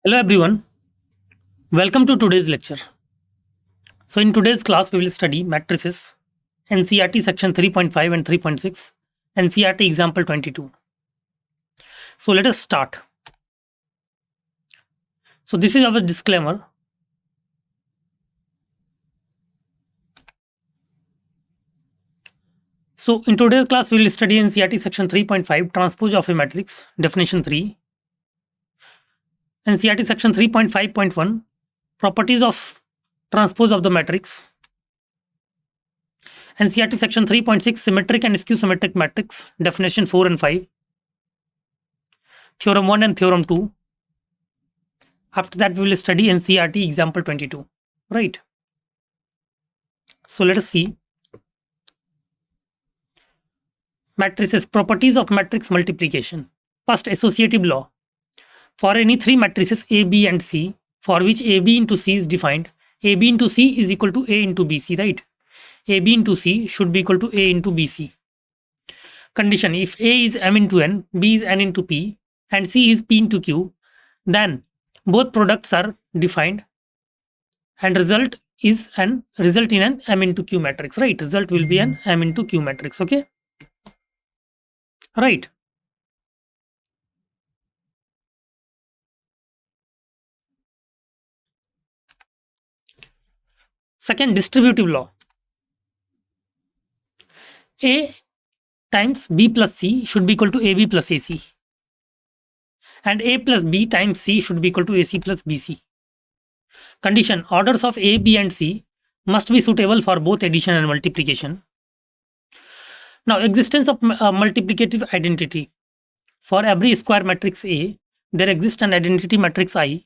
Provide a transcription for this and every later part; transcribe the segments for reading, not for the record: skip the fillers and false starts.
Hello everyone, welcome to today's lecture. So in today's class we will study matrices, NCERT section 3.5 and 3.6, NCERT example 22. So let us start. So this is our disclaimer. So in today's class we will study NCERT section 3.5 transpose of a matrix, definition 3. NCERT section 3.5.1 properties of transpose of the matrix. NCERT section 3.6 symmetric and skew symmetric matrix, definition 4 and 5. Theorem 1 and theorem 2. After that we will study NCERT example 22, right? So let us see. Matrices, properties of matrix multiplication. First, associative law. For any three matrices A, B and C, for which AB into C is defined, AB into C is equal to A into BC, right? AB into C should be equal to A into BC. Condition, if A is M into N, B is N into P, and C is P into Q, then both products are defined and result in an M into Q matrix, right? Result will be an M into Q matrix, okay? Right. Second, distributive law. A times B plus C should be equal to AB plus AC. And A plus B times C should be equal to AC plus BC. Condition, orders of A, B and C must be suitable for both addition and multiplication. Now, existence of multiplicative identity. For every square matrix A, there exists an identity matrix I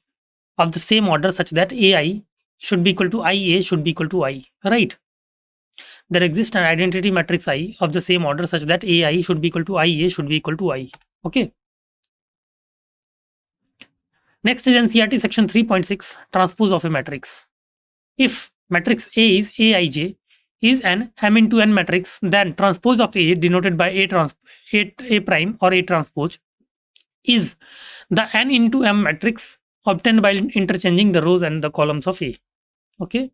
of the same order such that AI should be equal to IA should be equal to I, right? There exists an identity matrix I of the same order such that AI should be equal to IA should be equal to I, okay? Next is NCERT section 3.6, transpose of a matrix. If matrix A is Aij is an M into N matrix, then transpose of A denoted by A prime or A transpose is the N into M matrix obtained by interchanging the rows and the columns of A. Okay.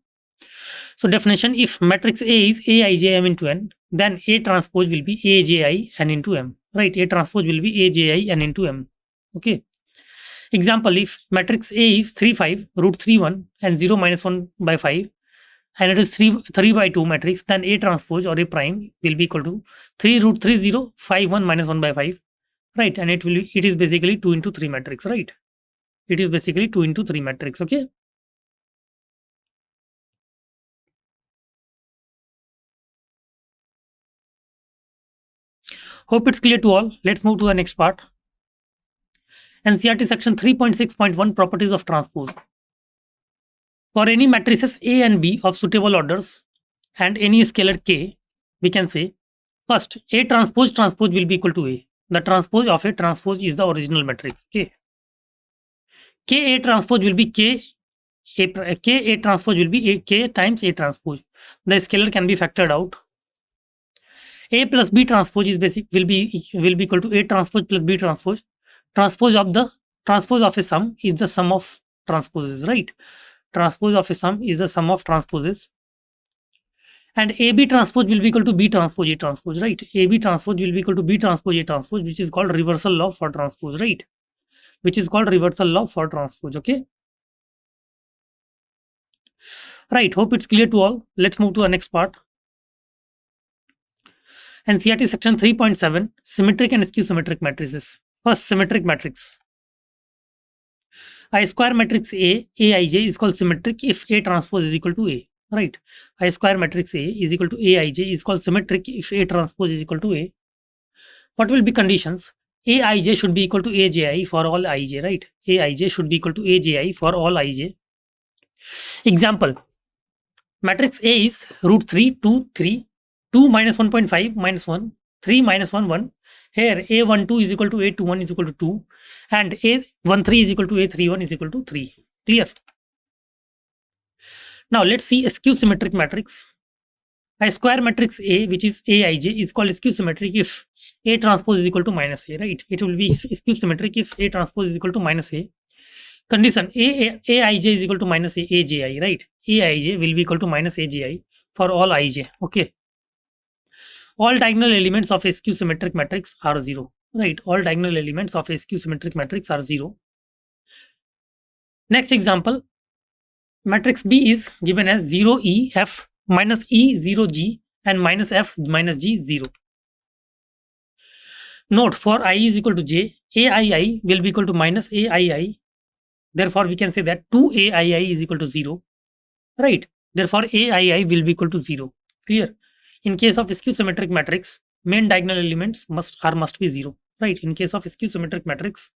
So definition, if matrix A is Aij M into N, then A transpose will be Aji N into M. Right. A transpose will be Aji N into M. Okay. Example, if matrix A is 3, 5, root 3, 1 and 0 minus 1 by 5, and it is 3 by 2 matrix, then A transpose or A prime will be equal to 3 root 3, 0, 5, 1 minus 1 by 5, right? And it is basically 2 into 3 matrix, right? It is basically 2 into 3 matrix, okay? Hope it's clear to all. Let's move to the next part. NCERT section 3.6.1 properties of transpose. For any matrices A and B of suitable orders and any scalar K, we can say, first, A transpose will be equal to A. The transpose of A transpose is the original matrix, okay? K A transpose will be K A transpose will be K times A transpose. The scalar can be factored out. A plus B transpose is will be equal to A transpose plus B transpose. Transpose of a sum is the sum of transposes, right? Transpose of a sum is the sum of transposes. And AB transpose will be equal to B transpose A transpose, right? AB transpose will be equal to B transpose A transpose, which is called reversal law for transpose, right? Which is called reversal law for transpose, okay? Right, hope it's clear to all. Let's move to the next part. NCERT section 3.7, symmetric and skew symmetric matrices. First, symmetric matrix. A square matrix Aij is called symmetric if A transpose is equal to A, right? A square matrix A is equal to Aij is called symmetric if A transpose is equal to A. What will be conditions? Aij should be equal to Aji for all Ij, right? Aij should be equal to Aji for all Ij. Example, matrix A is root 3, 2, 3, 2 minus 1.5 minus 1, 3 minus 1, 1. Here A12 is equal to A21 is equal to 2 and A13 is equal to A31 is equal to 3. Clear? Now let's see a skew symmetric matrix. A square matrix A, which is Aij, is called skew symmetric if A transpose is equal to minus A, right? It will be skew symmetric if A transpose is equal to minus A. condition aij is equal to minus aji, right? Aij will be equal to minus aji for all ij. Okay. All diagonal elements of a skew symmetric matrix are 0, right? All diagonal elements of a skew symmetric matrix are 0. Next example, matrix B is given as 0 E F minus E 0 G and minus F minus G 0. Note, for I is equal to J, AII will be equal to minus AII. Therefore, we can say that 2AII is equal to 0, right? Therefore, AII will be equal to 0. Clear? In case of skew symmetric matrix, main diagonal elements must be 0, right? In case of skew symmetric matrix,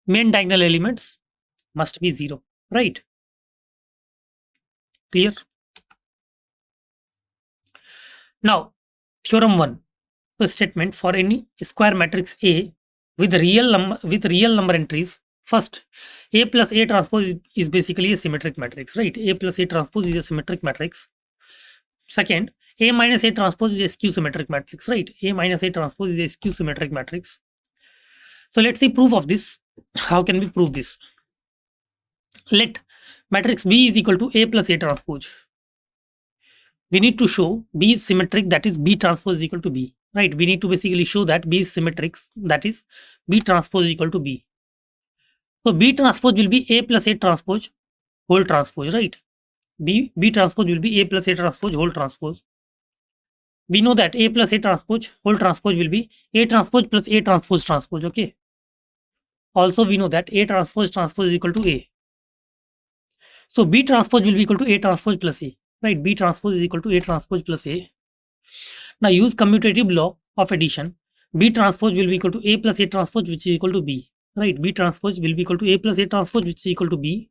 main diagonal elements must be 0, right? Clear? Now, theorem 1. So, statement, for any square matrix A with real number entries, first, A plus A transpose is basically a symmetric matrix, right? A plus A transpose is a symmetric matrix. Second, A minus A transpose is a skew symmetric matrix, right? A minus A transpose is a skew symmetric matrix. So let's see proof of this. How can we prove this? Let matrix B is equal to A plus A transpose. We need to show B is symmetric, that is B transpose is equal to B, right? We need to basically show that B is symmetric, that is B transpose is equal to B. So B transpose will be A plus A transpose whole transpose, right? B transpose will be A plus A transpose whole transpose. We know that A plus A transpose whole transpose will be A transpose plus A transpose transpose, okay? Also, we know that A transpose transpose is equal to A. So B transpose will be equal to A transpose plus A, right? B transpose is equal to A transpose plus A. Now use commutative law of addition. B transpose will be equal to A plus A transpose, which is equal to B, right? B transpose will be equal to A plus A transpose, which is equal to B.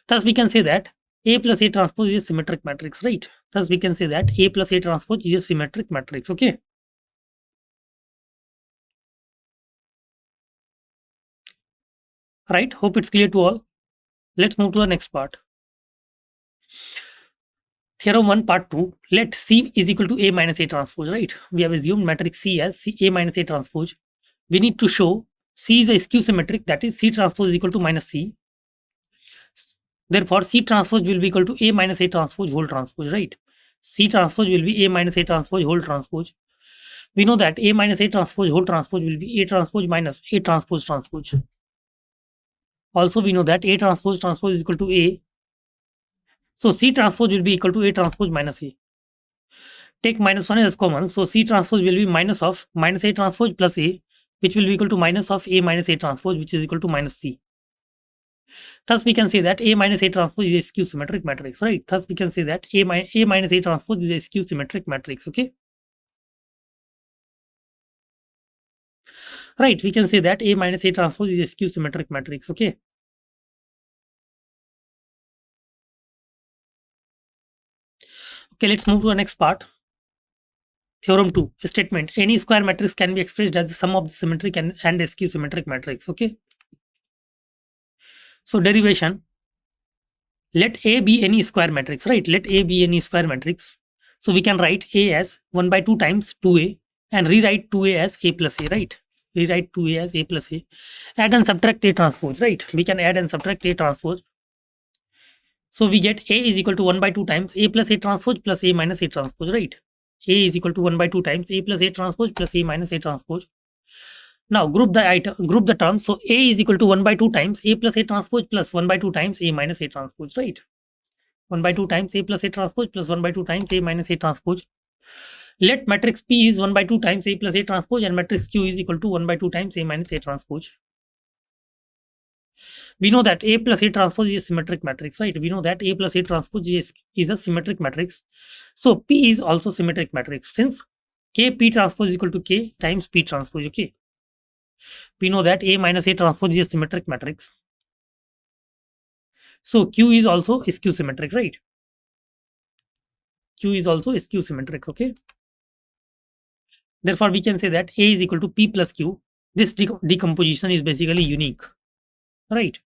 Thus, we can say that A plus A transpose is a symmetric matrix, right? Thus, we can say that A plus A transpose is a symmetric matrix, okay? Right? Hope it's clear to all. Let's move to the next part. Theorem 1 part 2. Let C is equal to A minus A transpose, right? We have assumed matrix C as A minus A transpose. We need to show C is a skew symmetric, that is C transpose is equal to minus C. Therefore, C transpose will be equal to A minus A transpose whole transpose, right? C transpose will be A minus A transpose whole transpose. We know that A minus A transpose whole transpose will be A transpose minus A transpose transpose. Also, we know that A transpose transpose is equal to A. So C transpose will be equal to A transpose minus A. Take minus 1 as common. So C transpose will be minus of minus A transpose plus A, which will be equal to minus of A minus A transpose, which is equal to minus C. Thus, we can say that A minus A transpose is a skew symmetric matrix, right? Thus, we can say that A minus A transpose is a skew symmetric matrix, okay? Right, we can say that A minus A transpose is a skew symmetric matrix, okay? Okay, let's move to the next part. Theorem 2, statement. Any square matrix can be expressed as the sum of the symmetric and a skew symmetric matrix, okay? So, derivation. Let A be any square matrix, right? Let A be any square matrix. So, we can write A as 1 by 2 times 2A and rewrite 2A as A plus A, right? Rewrite 2A as A plus A. Add and subtract A transpose, right? We can add and subtract A transpose. So we get A is equal to 1 by 2 times A plus A transpose plus A minus A transpose, right? A is equal to 1 by 2 times A plus A transpose plus A minus A transpose. Now group the terms. So A is equal to 1 by 2 times A plus A transpose plus 1 by 2 times A minus A transpose, right? 1 by 2 times A plus A transpose plus 1 by 2 times A minus A transpose. Let matrix P is 1 by 2 times A plus A transpose and matrix Q is equal to 1 by 2 times A minus A transpose. We know that A plus A transpose is a symmetric matrix, right? We know that A plus A transpose is a symmetric matrix. So P is also symmetric matrix since K P transpose is equal to K times P transpose, okay? We know that A minus A transpose is a symmetric matrix. So Q is also skew symmetric, right? Q is also skew symmetric, okay? Therefore, we can say that A is equal to P plus Q. This decomposition is basically unique, right?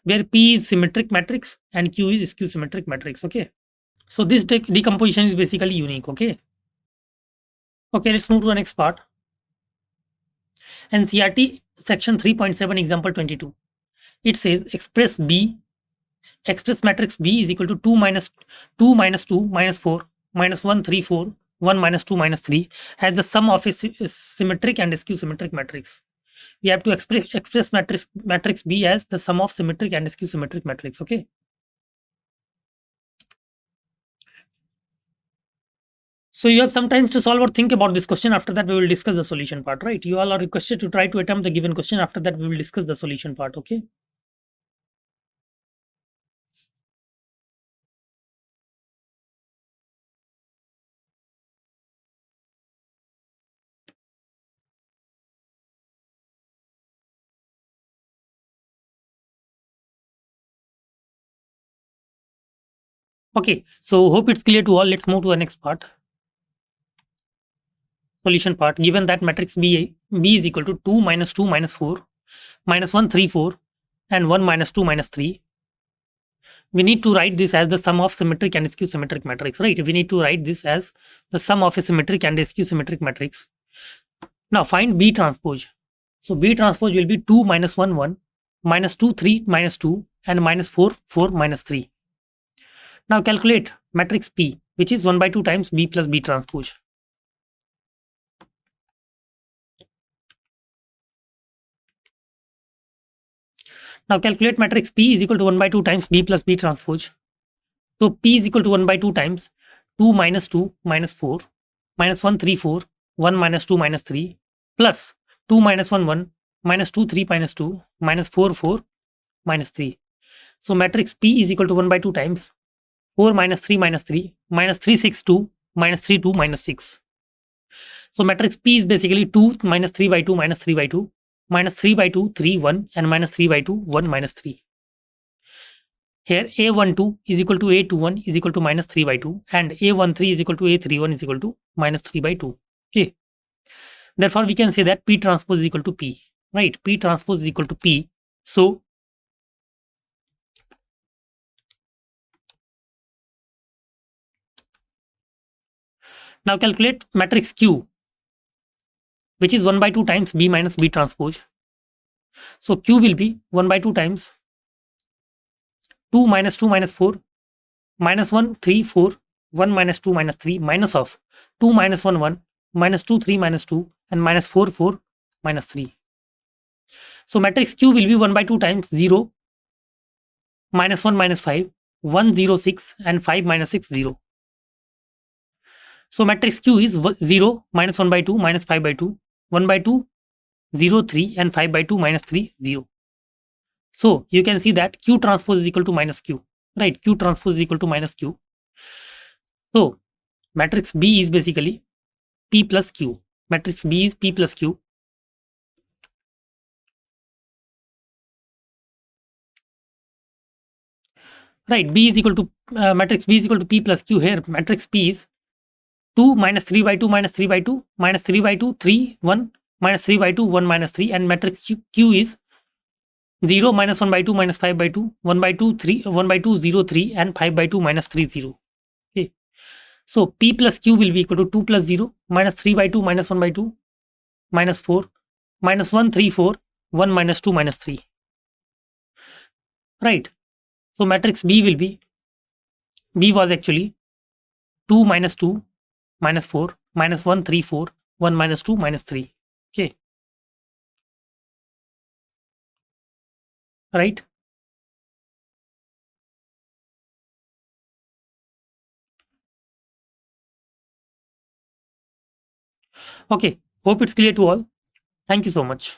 Where P is symmetric matrix and Q is skew symmetric matrix, okay? So this decomposition is basically unique, okay? Okay, let's move to the next part. NCERT section 3.7 example 22. it says express matrix B is equal to 2 minus 2 minus 2 minus 4 minus 1 3 4 1 minus 2 minus 3 as the sum of a symmetric and skew symmetric matrix. We have to express matrix B as the sum of symmetric and skew symmetric matrix. Okay. So you have some time to solve or think about this question. After that, we will discuss the solution part, right? You all are requested to try to attempt the given question. After that, we will discuss the solution part. Okay. Okay. So hope it's clear to all. Let's move to the next part. Solution part. Given that matrix B is equal to 2 minus 2 minus 4 minus 1 3 4 and 1 minus 2 minus 3, we need to write this as the sum of symmetric and skew symmetric matrix, right? We need to write this as the sum of a symmetric and a skew symmetric matrix. Now find B transpose. So B transpose will be 2 minus 1 1 minus 2 3 minus 2 and minus 4 4 minus 3. Now calculate matrix P, which is 1 by 2 times B plus B transpose. Now calculate matrix P is equal to 1 by 2 times B plus B transpose. So P is equal to 1 by 2 times 2 minus 2 minus 4 minus 1 3 4 1 minus 2 minus 3 plus 2 minus 1 1 minus 2 3 minus 2 minus 4 4 minus 3. So matrix P is equal to 1 by 2 times 4 minus 3 minus 3 minus 3 6 2 minus 3 2 minus 6. So matrix P is basically 2 minus 3 by 2 minus 3 by 2 minus 3 by 2 3 1 and minus 3 by 2 1 minus 3. Here A12 is equal to A21 is equal to minus 3 by 2 and A13 is equal to A31 is equal to minus 3 by 2. Okay. Therefore, we can say that P transpose is equal to P, right? P transpose is equal to P. So now calculate matrix Q, which is 1 by 2 times B minus B transpose. So Q will be 1 by 2 times 2 minus 2 minus 4 minus 1 3 4 1 minus 2 minus 3 minus of 2 minus 1 1 minus 2 3 minus 2 and minus 4 4 minus 3. So matrix Q will be 1 by 2 times 0 minus 1 minus 5 1 0 6 and 5 minus 6 0. So matrix Q is 0 minus 1 by 2 minus 5 by 2 1 by 2 0 3 and 5 by 2 minus 3 0. So you can see that Q transpose is equal to minus Q, right? Q transpose is equal to minus Q. So matrix B is basically P plus Q. Matrix B is P plus Q. Right, B is equal to matrix B is equal to P plus Q. Here matrix P is 2 minus 3 by 2 minus 3 by 2 minus 3 by 2 3 1 minus 3 by 2 1 minus 3 and matrix Q is 0 minus 1 by 2 minus 5 by 2 1 by 2 3 1 by 2 0 3 and 5 by 2 minus 3 0. Okay. So P plus Q will be equal to 2 plus 0 minus 3 by 2 minus 1 by 2 minus 4 minus 1 3 4 1 minus 2 minus 3. Right. So matrix B will be, B was actually 2 minus 2 minus 4 minus 1 3 4 1 minus 2 minus 3. Okay. Right. Okay. Hope it's clear to all. Thank you so much.